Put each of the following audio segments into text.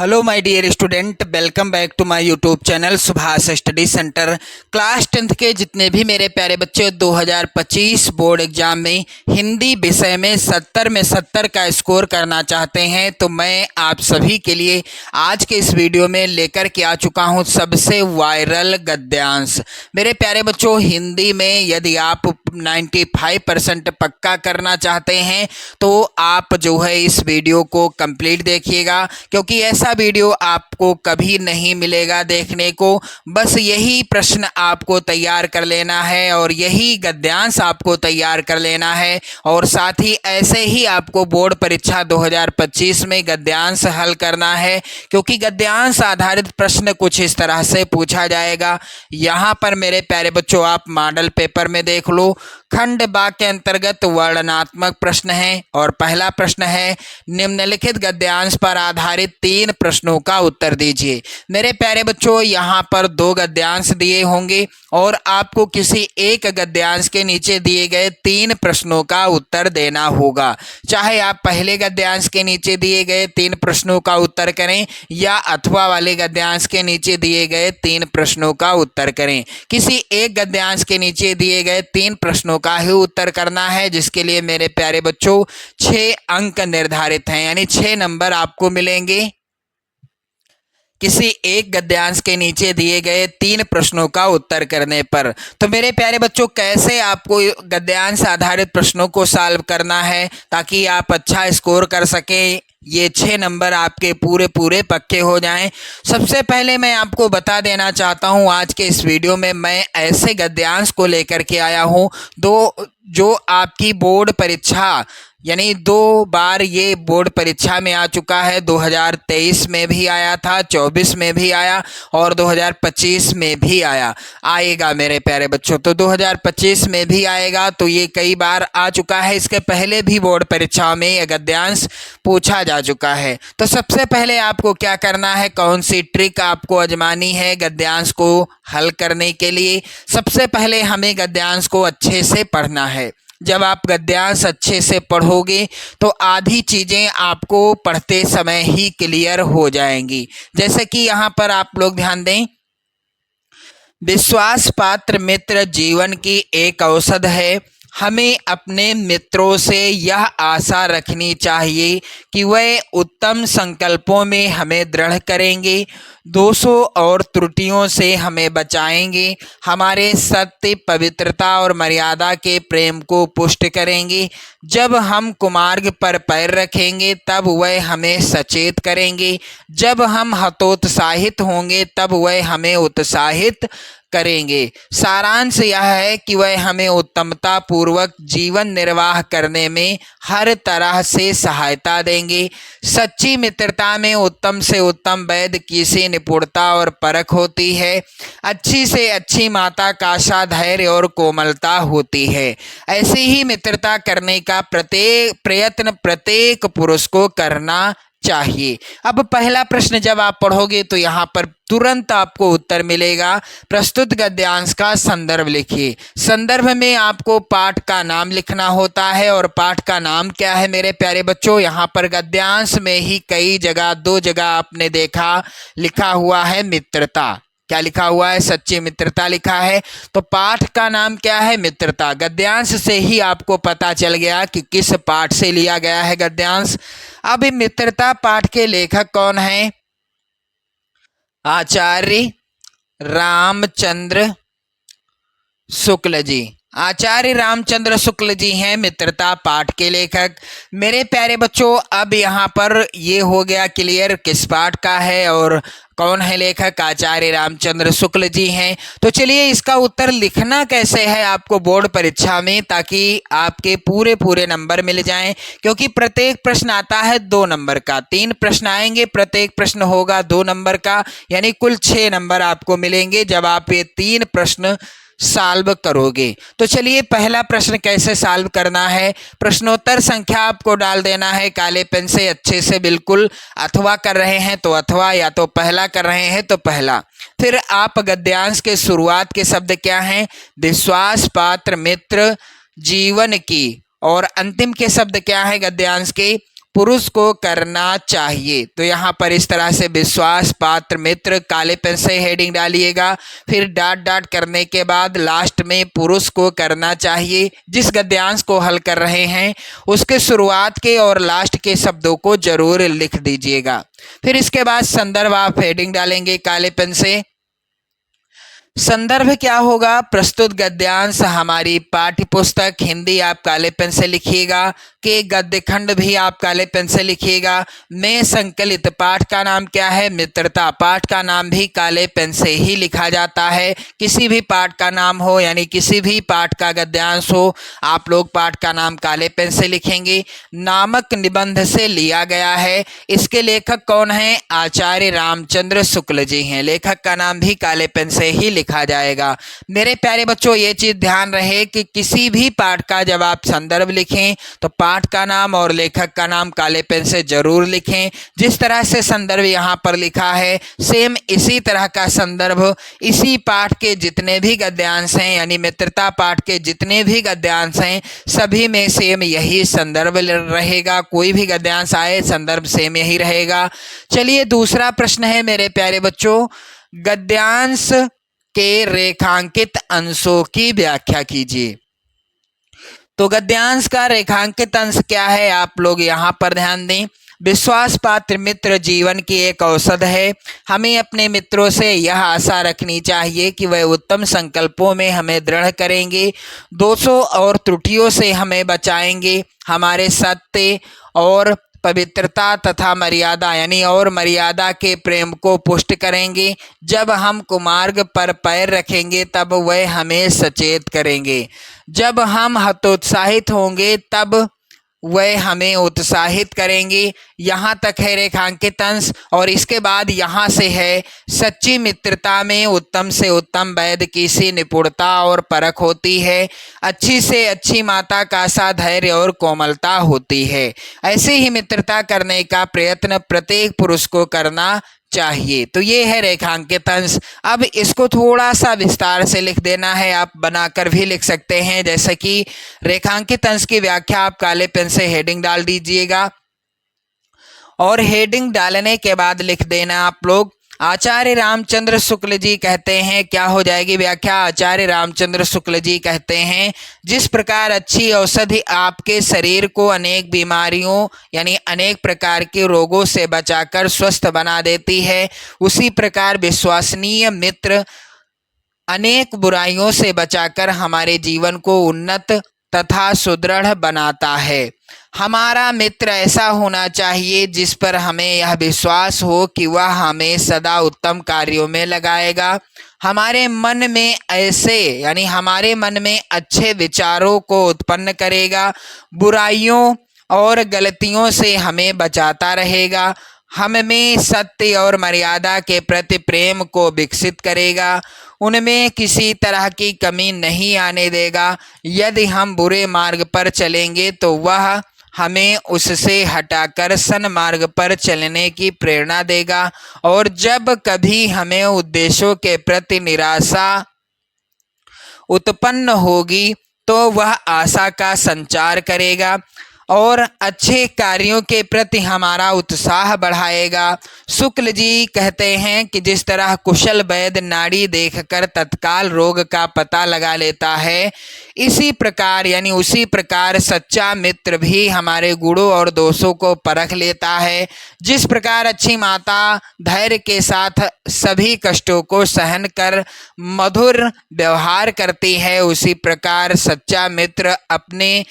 Hello my dear student, welcome back to my YouTube channel Subhash study centre. Class 10th के जितने भी मेरे प्यारे बच्चे 2025 बोर्ड एग्जाम में हिंदी विषय में 70 में 70 का स्कोर करना चाहते हैं तो मैं आप सभी के लिए आज के इस वीडियो में लेकर के आ चुका हूं सबसे वायरल गद्यांश। मेरे प्यारे बच्चों, हिंदी में यदि आप 95% पक्का करना चाहते हैं तो आप जो है इस वीडियो को कंप्लीट देखिएगा, क्योंकि ऐसा वीडियो आपको कभी नहीं मिलेगा देखने को। बस यही प्रश्न आपको तैयार कर लेना है और यही गद्यांश आपको तैयार कर लेना है, और साथ ही ऐसे ही आपको बोर्ड परीक्षा 2025 में गद्यांश हल करना है, क्योंकि गद्यांश आधारित प्रश्न कुछ इस तरह से पूछा जाएगा। यहाँ पर मेरे प्यारे बच्चों आप मॉडल पेपर में देख लो, खंड बा के अंतर्गत वर्णनात्मक प्रश्न है और पहला प्रश्न है निम्नलिखित गद्यांश पर आधारित 3 प्रश्नों का उत्तर दीजिए। मेरे प्यारे बच्चों, यहाँ पर 2 गद्यांश दिए होंगे और आपको किसी एक गद्यांश के नीचे दिए गए 3 प्रश्नों का उत्तर देना होगा। चाहे आप पहले गद्यांश के नीचे दिए गए 3 प्रश्नों का उत्तर करें या अथवा वाले गद्यांश के नीचे दिए गए 3 प्रश्नों का उत्तर करें, किसी एक गद्यांश के नीचे दिए गए 3 प्रश्नों का ही उत्तर करना है, जिसके लिए मेरे प्यारे बच्चों 6 अंक निर्धारित हैं, यानी 6 नंबर आपको मिलेंगे किसी एक गद्यांश के नीचे दिए गए 3 प्रश्नों का उत्तर करने पर। तो मेरे प्यारे बच्चों, कैसे आपको गद्यांश आधारित प्रश्नों को सॉल्व करना है ताकि आप अच्छा स्कोर कर सकें, ये 6 नंबर आपके पूरे पक्के हो जाएं। सबसे पहले मैं आपको बता देना चाहता हूं, आज के इस वीडियो में मैं ऐसे गद्यांश को लेकर के आया हूं जो आपकी बोर्ड परीक्षा यानी 2 बार ये बोर्ड परीक्षा में आ चुका है। 2023 में भी आया था, 24 में भी आया और 2025 में भी आएगा मेरे प्यारे बच्चों। तो 2025 में भी आएगा, तो ये कई बार आ चुका है। इसके पहले भी बोर्ड परीक्षा में ये गद्यांश पूछा जा चुका है। तो सबसे पहले आपको क्या करना है, कौन सी ट्रिक आपको आजमानी है गद्यांश को हल करने के लिए। सबसे पहले हमें गद्यांश को अच्छे से पढ़ना है। जब आप गद्यांश अच्छे से पढ़ोगे तो आधी चीज़ें आपको पढ़ते समय ही क्लियर हो जाएंगी। जैसे कि यहाँ पर आप लोग ध्यान दें, विश्वास पात्र मित्र जीवन की एक औषध है। हमें अपने मित्रों से यह आशा रखनी चाहिए कि वह उत्तम संकल्पों में हमें दृढ़ करेंगे, दोषों और त्रुटियों से हमें बचाएंगे, हमारे सत्य, पवित्रता और मर्यादा के प्रेम को पुष्ट करेंगे। जब हम कुमार्ग पर पैर रखेंगे तब वह हमें सचेत करेंगे, जब हम हतोत्साहित होंगे तब वह हमें उत्साहित करेंगे। सारांश यह है कि वह हमें उत्तमता पूर्वक जीवन निर्वाह करने में हर तरह से सहायता देंगे। सच्ची मित्रता में उत्तम से उत्तम वैद्य की सी निपुणता और परख होती है। अच्छी से अच्छी माता का सा धैर्य और कोमलता होती है। ऐसी ही मित्रता करने का प्रयत्न प्रत्येक पुरुष को करना चाहिए। अब पहला प्रश्न जब आप पढ़ोगे तो यहाँ पर तुरंत आपको उत्तर मिलेगा। प्रस्तुत गद्यांश का संदर्भ लिखिए। संदर्भ में आपको पाठ का नाम लिखना होता है, और पाठ का नाम क्या है मेरे प्यारे बच्चों, यहाँ पर गद्यांश में ही कई जगह 2 जगह आपने देखा लिखा हुआ है मित्रता। क्या लिखा हुआ है? सच्ची मित्रता लिखा है। तो पाठ का नाम क्या है? मित्रता। गद्यांश से ही आपको पता चल गया कि किस पाठ से लिया गया है गद्यांश। अब मित्रता पाठ के लेखक कौन हैं? आचार्य रामचंद्र शुक्ल जी। आचार्य रामचंद्र शुक्ल जी हैं मित्रता पाठ के लेखक। मेरे प्यारे बच्चों, अब यहाँ पर ये हो गया क्लियर किस पाठ का है और कौन है लेखक। आचार्य रामचंद्र शुक्ल जी हैं। तो चलिए इसका उत्तर लिखना कैसे है आपको बोर्ड परीक्षा में, ताकि आपके पूरे नंबर मिल जाएं, क्योंकि प्रत्येक प्रश्न आता है 2 नंबर का। 3 प्रश्न आएंगे, प्रत्येक प्रश्न होगा 2 नंबर का, यानी कुल 6 नंबर आपको मिलेंगे जब आप ये 3 प्रश्न सॉल्व करोगे। तो चलिए पहला प्रश्न कैसे सॉल्व करना है। प्रश्नोत्तर संख्या आपको डाल देना है काले पेन से अच्छे से, बिल्कुल। अथवा कर रहे हैं तो अथवा, या तो पहला कर रहे हैं तो पहला। फिर आप गद्यांश के शुरुआत के शब्द क्या हैं? विश्वास पात्र मित्र जीवन की, और अंतिम के शब्द क्या है गद्यांश के? पुरुष को करना चाहिए। तो यहाँ पर इस तरह से विश्वास पात्र मित्र काले पेन से हेडिंग डालिएगा, फिर डॉट डॉट करने के बाद लास्ट में पुरुष को करना चाहिए। जिस गद्यांश को हल कर रहे हैं उसके शुरुआत के और लास्ट के शब्दों को जरूर लिख दीजिएगा। फिर इसके बाद संदर्भ आप हेडिंग डालेंगे काले पेन से। संदर्भ क्या होगा? प्रस्तुत गद्यांश हमारी पाठ्य पुस्तक हिंदी आप काले पेन से लिखिएगा, के गद्य खंड भी आप काले पेन से लिखिएगा। में संकलित पाठ का नाम क्या है? मित्रता। पाठ का नाम भी काले पेन से ही लिखा जाता है। किसी भी पाठ का नाम हो यानी किसी भी पाठ का गद्यांश हो, आप लोग पाठ का नाम काले पेन से लिखेंगे। नामक निबंध से लिया गया है। इसके लेखक कौन हैं? आचार्य रामचंद्र शुक्ल जी हैं। लेखक का नाम भी काले पेन से ही लिखा जाएगा। मेरे प्यारे बच्चों, ये चीज ध्यान रहे कि किसी भी पाठ का जब आप संदर्भ लिखें तो पाठ का नाम और लेखक का नाम काले पेन से जरूर लिखें। जिस तरह से संदर्भ यहाँ पर लिखा है सेम इसी तरह का संदर्भ इसी पाठ के जितने भी गद्यांश हैं यानी मित्रता पाठ के जितने भी गद्यांश हैं सभी में सेम यही संदर्भ रहेगा। कोई भी गद्यांश आए संदर्भ सेम यही रहेगा। चलिए दूसरा प्रश्न है मेरे प्यारे बच्चों, गद्यांश के रेखांकित अंशों की व्याख्या कीजिए। तो गद्यांश का रेखांकित अंश क्या है? आप लोग यहाँ पर ध्यान दें। विश्वास पात्र मित्र जीवन की एक औषध है। हमें अपने मित्रों से यह आशा रखनी चाहिए कि वह उत्तम संकल्पों में हमें दृढ़ करेंगे, दोषों और त्रुटियों से हमें बचाएंगे, हमारे सत्य और पवित्रता तथा मर्यादा यानी और मर्यादा के प्रेम को पुष्ट करेंगे। जब हम कुमार्ग पर पैर रखेंगे तब वह हमें सचेत करेंगे, जब हम हतोत्साहित होंगे तब वह हमें उत्साहित करेंगे। यहाँ तक है रेखांकित अंश। और इसके बाद यहाँ से है सच्ची मित्रता में उत्तम से उत्तम वैद्य की सी निपुणता और परख होती है, अच्छी से अच्छी माता का सा धैर्य और कोमलता होती है। ऐसे ही मित्रता करने का प्रयत्न प्रत्येक पुरुष को करना चाहिए। तो ये है रेखांकित अंश। अब इसको थोड़ा सा विस्तार से लिख देना है, आप बनाकर भी लिख सकते हैं। जैसे कि रेखांकित अंश की व्याख्या आप काले पेन से हेडिंग डाल दीजिएगा और हेडिंग डालने के बाद लिख देना आप लोग आचार्य रामचंद्र शुक्ल जी कहते हैं। क्या हो जाएगी व्याख्या? आचार्य रामचंद्र शुक्ल जी कहते हैं जिस प्रकार अच्छी औषधि आपके शरीर को अनेक बीमारियों यानी अनेक प्रकार के रोगों से बचाकर स्वस्थ बना देती है, उसी प्रकार विश्वसनीय मित्र अनेक बुराइयों से बचाकर हमारे जीवन को उन्नत तथा सुदृढ़ बनाता है। हमारा मित्र ऐसा होना चाहिए जिस पर हमें यह विश्वास हो कि वह हमें सदा उत्तम कार्यों में लगाएगा, हमारे मन में ऐसे यानी हमारे मन में अच्छे विचारों को उत्पन्न करेगा, बुराइयों और गलतियों से हमें बचाता रहेगा, हमें सत्य और मर्यादा के प्रति प्रेम को विकसित करेगा, उनमें किसी तरह की कमी नहीं आने देगा। यदि हम बुरे मार्ग पर चलेंगे तो वह हमें उससे हटाकर सन्मार्ग पर चलने की प्रेरणा देगा, और जब कभी हमें उद्देश्यों के प्रति निराशा उत्पन्न होगी तो वह आशा का संचार करेगा और अच्छे कार्यों के प्रति हमारा उत्साह बढ़ाएगा। शुक्ल जी कहते हैं कि जिस तरह कुशल वैद्य नाड़ी देखकर तत्काल रोग का पता लगा लेता है, इसी प्रकार यानी उसी प्रकार सच्चा मित्र भी हमारे गुणों और दोषों को परख लेता है। जिस प्रकार अच्छी माता धैर्य के साथ सभी कष्टों को सहन कर मधुर व्यवहार करती है, उसी प्रकार सच्चा मित्र अपने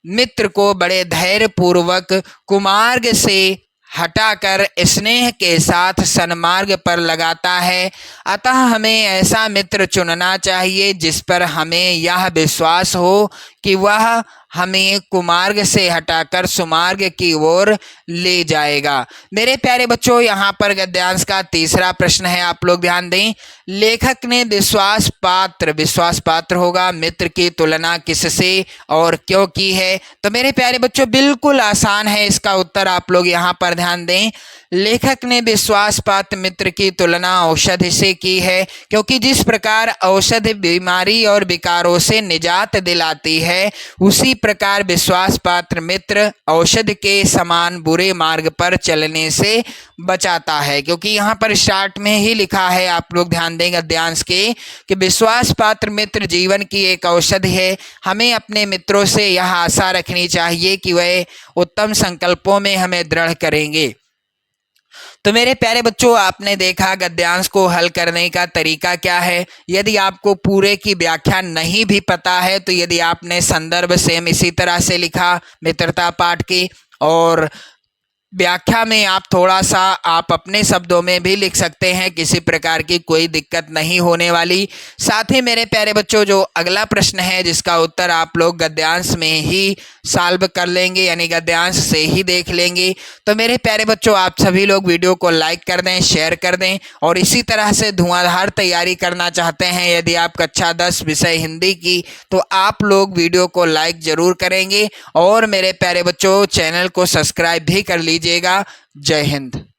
मित्र को बड़े धैर्य पूर्वक कुमार्ग से हटाकर स्नेह के साथ सन्मार्ग पर लगाता है। अतः हमें ऐसा मित्र चुनना चाहिए जिस पर हमें यह विश्वास हो कि वह हमें कुमार्ग से हटाकर सुमार्ग की ओर ले जाएगा। मेरे प्यारे बच्चों, यहाँ पर गद्यांश का तीसरा प्रश्न है, आप लोग ध्यान दें। लेखक ने विश्वास पात्र होगा मित्र की तुलना किससे और क्यों की है? तो मेरे प्यारे बच्चों बिल्कुल आसान है इसका उत्तर, आप लोग यहाँ पर ध्यान दें। लेखक ने विश्वास पात्र मित्र की तुलना औषधि से की है, क्योंकि जिस प्रकार औषधि बीमारी और विकारों से निजात दिलाती है, उसी प्रकार विश्वास पात्र मित्र औषधि के समान बुरे मार्ग पर चलने से बचाता है। क्योंकि यहाँ पर स्टार्ट में ही लिखा है, आप लोग ध्यान दें गद्यांश के, कि विश्वास पात्र मित्र जीवन की एक औषधि है। हमें अपने मित्रों से यह आशा रखनी चाहिए कि वह उत्तम संकल्पों में हमें दृढ़ करेंगे। तो मेरे प्यारे बच्चों, आपने देखा गद्यांश को हल करने का तरीका क्या है। यदि आपको पूरे की व्याख्या नहीं भी पता है, तो यदि आपने संदर्भ सेम इसी तरह से लिखा मित्रता पाठ की, और व्याख्या में आप थोड़ा सा आप अपने शब्दों में भी लिख सकते हैं, किसी प्रकार की कोई दिक्कत नहीं होने वाली। साथ ही मेरे प्यारे बच्चों, जो अगला प्रश्न है जिसका उत्तर आप लोग गद्यांश में ही सॉल्व कर लेंगे, यानी गद्यांश से ही देख लेंगे। तो मेरे प्यारे बच्चों, आप सभी लोग वीडियो को लाइक कर दें, शेयर कर दें, और इसी तरह से धुआंधार तैयारी करना चाहते हैं यदि आप कक्षा 10 विषय हिंदी की, तो आप लोग वीडियो को लाइक जरूर करेंगे, और मेरे प्यारे बच्चों चैनल को सब्सक्राइब भी कर लीजिएगा। जय हिंद।